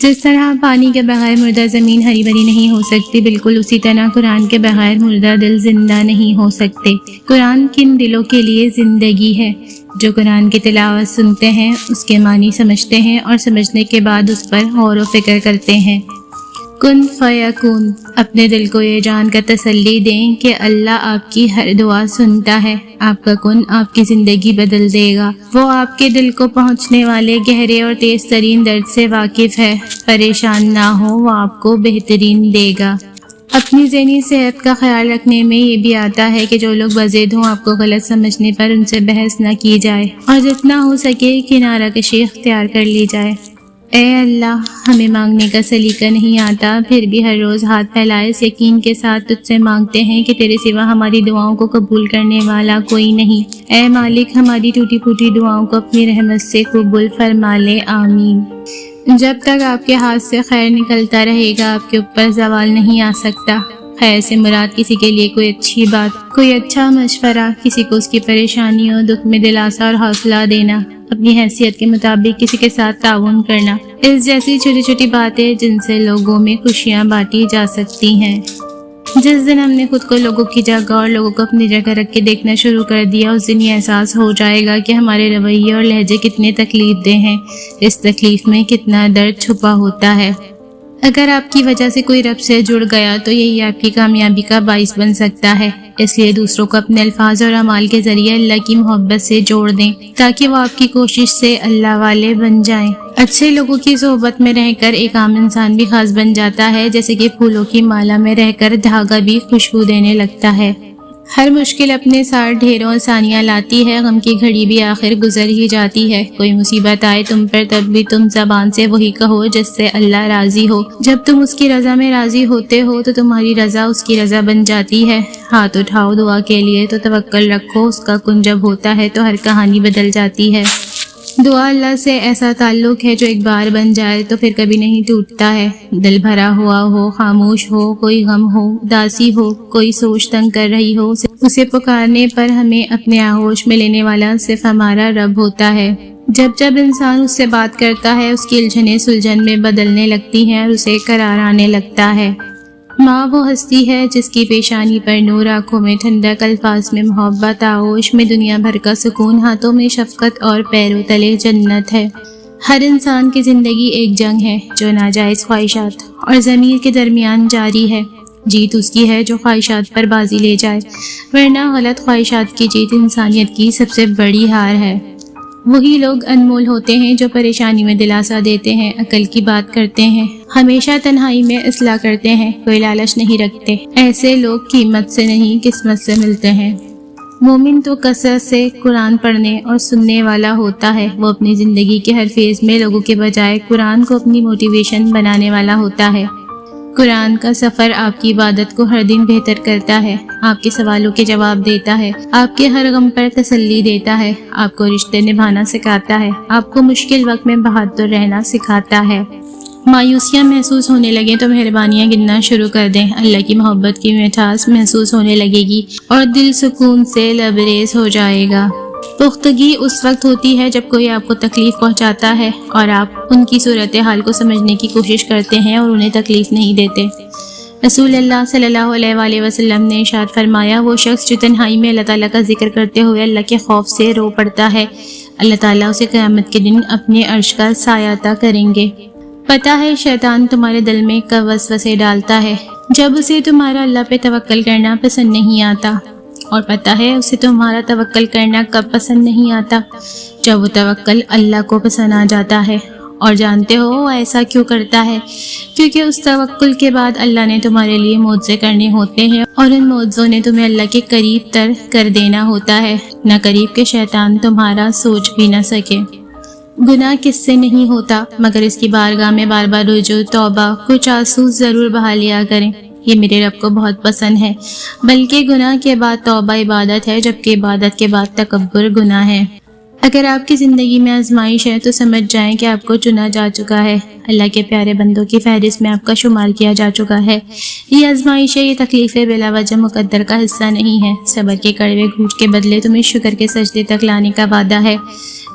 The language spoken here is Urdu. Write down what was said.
جس طرح پانی کے بغیر مردہ زمین ہری بھری نہیں ہو سکتی، بالکل اسی طرح قرآن کے بغیر مردہ دل زندہ نہیں ہو سکتے۔ قرآن کن دلوں کے لیے زندگی ہے جو قرآن کی تلاوت سنتے ہیں، اس کے معنی سمجھتے ہیں اور سمجھنے کے بعد اس پر غور و فکر کرتے ہیں۔ کن فیکون، اپنے دل کو یہ جان کر تسلی دیں کہ اللہ آپ کی ہر دعا سنتا ہے۔ آپ کا کن آپ کی زندگی بدل دے گا۔ وہ آپ کے دل کو پہنچنے والے گہرے اور تیز ترین درد سے واقف ہے۔ پریشان نہ ہو، وہ آپ کو بہترین دے گا۔ اپنی ذہنی صحت کا خیال رکھنے میں یہ بھی آتا ہے کہ جو لوگ بضد ہوں، آپ کو غلط سمجھنے پر ان سے بحث نہ کی جائے اور جتنا ہو سکے کنارہ کشی اختیار کر لی جائے۔ اے اللہ، ہمیں مانگنے کا سلیقہ نہیں آتا، پھر بھی ہر روز ہاتھ پھیلائے اس یقین کے ساتھ تجھ سے مانگتے ہیں کہ تیرے سوا ہماری دعاؤں کو قبول کرنے والا کوئی نہیں۔ اے مالک، ہماری ٹوٹی پھوٹی دعاؤں کو اپنی رحمت سے قبول فرما لے، آمین۔ جب تک آپ کے ہاتھ سے خیر نکلتا رہے گا، آپ کے اوپر زوال نہیں آ سکتا۔ خیر سے مراد کسی کے لیے کوئی اچھی بات، کوئی اچھا مشورہ، کسی کو اس کی پریشانیوں دکھ میں دلاسا اور حوصلہ دینا، اپنی حیثیت کے مطابق کسی کے ساتھ تعاون کرنا، اس جیسی چھوٹی چھوٹی باتیں جن سے لوگوں میں خوشیاں بانٹی جا سکتی ہیں۔ جس دن ہم نے خود کو لوگوں کی جگہ اور لوگوں کو اپنی جگہ رکھ کے دیکھنا شروع کر دیا، اس دن یہ احساس ہو جائے گا کہ ہمارے رویے اور لہجے کتنے تکلیف دہ ہیں، اس تکلیف میں کتنا درد چھپا ہوتا ہے۔ اگر آپ کی وجہ سے کوئی رب سے جڑ گیا تو یہی آپ کی کامیابی کا باعث بن سکتا ہے۔ اس لیے دوسروں کو اپنے الفاظ اور اعمال کے ذریعے اللہ کی محبت سے جوڑ دیں تاکہ وہ آپ کی کوشش سے اللہ والے بن جائیں۔ اچھے لوگوں کی صحبت میں رہ کر ایک عام انسان بھی خاص بن جاتا ہے، جیسے کہ پھولوں کی مالا میں رہ کر دھاگا بھی خوشبو دینے لگتا ہے۔ ہر مشکل اپنے ساتھ ڈھیروں آسانیاں لاتی ہے، غم کی گھڑی بھی آخر گزر ہی جاتی ہے۔ کوئی مصیبت آئے تم پر تب بھی تم زبان سے وہی کہو جس سے اللہ راضی ہو۔ جب تم اس کی رضا میں راضی ہوتے ہو تو تمہاری رضا اس کی رضا بن جاتی ہے۔ ہاتھ اٹھاؤ دعا کے لیے تو توکل رکھو، اس کا کن جب ہوتا ہے تو ہر کہانی بدل جاتی ہے۔ دعا اللہ سے ایسا تعلق ہے جو ایک بار بن جائے تو پھر کبھی نہیں ٹوٹتا ہے۔ دل بھرا ہوا ہو، خاموش ہو، کوئی غم ہو، اداسی ہو، کوئی سوچ تنگ کر رہی ہو، اسے پکارنے پر ہمیں اپنے آغوش میں لینے والا صرف ہمارا رب ہوتا ہے۔ جب انسان اس سے بات کرتا ہے، اس کی الجھنیں سلجھن میں بدلنے لگتی ہیں اور اسے قرار آنے لگتا ہے۔ ماں وہ ہستی ہے جس کی پیشانی پر نور، آنکھوں میں ٹھنڈک، الفاظ میں محبت، آغوش میں دنیا بھر کا سکون، ہاتھوں میں شفقت اور پیروں تلے جنت ہے۔ ہر انسان کی زندگی ایک جنگ ہے جو ناجائز خواہشات اور ضمیر کے درمیان جاری ہے۔ جیت اس کی ہے جو خواہشات پر بازی لے جائے، ورنہ غلط خواہشات کی جیت انسانیت کی سب سے بڑی ہار ہے۔ وہی لوگ انمول ہوتے ہیں جو پریشانی میں دلاسا دیتے ہیں، عقل کی بات کرتے ہیں، ہمیشہ تنہائی میں اصلاح کرتے ہیں، کوئی لالچ نہیں رکھتے۔ ایسے لوگ قیمت سے نہیں قسمت سے ملتے ہیں۔ مومن تو کثرت سے قرآن پڑھنے اور سننے والا ہوتا ہے۔ وہ اپنی زندگی کے ہر فیز میں لوگوں کے بجائے قرآن کو اپنی موٹیویشن بنانے والا ہوتا ہے۔ قرآن کا سفر آپ کی عبادت کو ہر دن بہتر کرتا ہے، آپ کے سوالوں کے جواب دیتا ہے، آپ کے ہر غم پر تسلی دیتا ہے، آپ کو رشتے نبھانا سکھاتا ہے، آپ کو مشکل وقت میں بہادر رہنا سکھاتا ہے۔ مایوسیاں محسوس ہونے لگیں تو مہربانیاں گننا شروع کر دیں، اللہ کی محبت کی مٹھاس محسوس ہونے لگے گی اور دل سکون سے لبریز ہو جائے گا۔ پختگی اس وقت ہوتی ہے جب کوئی آپ کو تکلیف پہنچاتا ہے اور آپ ان کی صورتحال کو سمجھنے کی کوشش کرتے ہیں اور انہیں تکلیف نہیں دیتے۔ رسول اللہ صلی اللہ علیہ وآلہ وسلم نے ارشاد فرمایا، وہ شخص جو تنہائی میں اللہ تعالیٰ کا ذکر کرتے ہوئے اللہ کے خوف سے رو پڑتا ہے، اللہ تعالیٰ اسے قیامت کے دن اپنے عرش کا سایہ عطا کریں گے۔ پتہ ہے شیطان تمہارے دل میں کب وسوسے ڈالتا ہے، جب اسے تمہارا اللہ پہ توکل کرنا پسند نہیں آتا، اور پتہ ہے اسے تمہارا توکل کرنا کب پسند نہیں آتا، جب وہ توکل اللہ کو پسند آ جاتا ہے۔ اور جانتے ہو وہ ایسا کیوں کرتا ہے؟ کیونکہ اس توکل کے بعد اللہ نے تمہارے لیے معجزے کرنے ہوتے ہیں اور ان معجزوں نے تمہیں اللہ کے قریب تر کر دینا ہوتا ہے، نہ قریب کے شیطان تمہارا سوچ بھی نہ سکے۔ گناہ کس سے نہیں ہوتا مگر اس کی بارگاہ میں بار بار رجوع، توبہ، کچھ آنسو ضرور بہا لیا کریں، یہ میرے رب کو بہت پسند ہے۔ بلکہ گناہ کے بعد توبہ عبادت ہے، جبکہ عبادت کے بعد تکبر گناہ ہے۔ اگر آپ کی زندگی میں آزمائش ہے تو سمجھ جائیں کہ آپ کو چنا جا چکا ہے، اللہ کے پیارے بندوں کی فہرست میں آپ کا شمار کیا جا چکا ہے۔ یہ آزمائش ہے، یہ تکلیفیں بلا وجہ مقدر کا حصہ نہیں ہے۔ صبر کے کڑوے گھونٹ کے بدلے تمہیں شکر کے سجدے تک لانے کا وعدہ ہے۔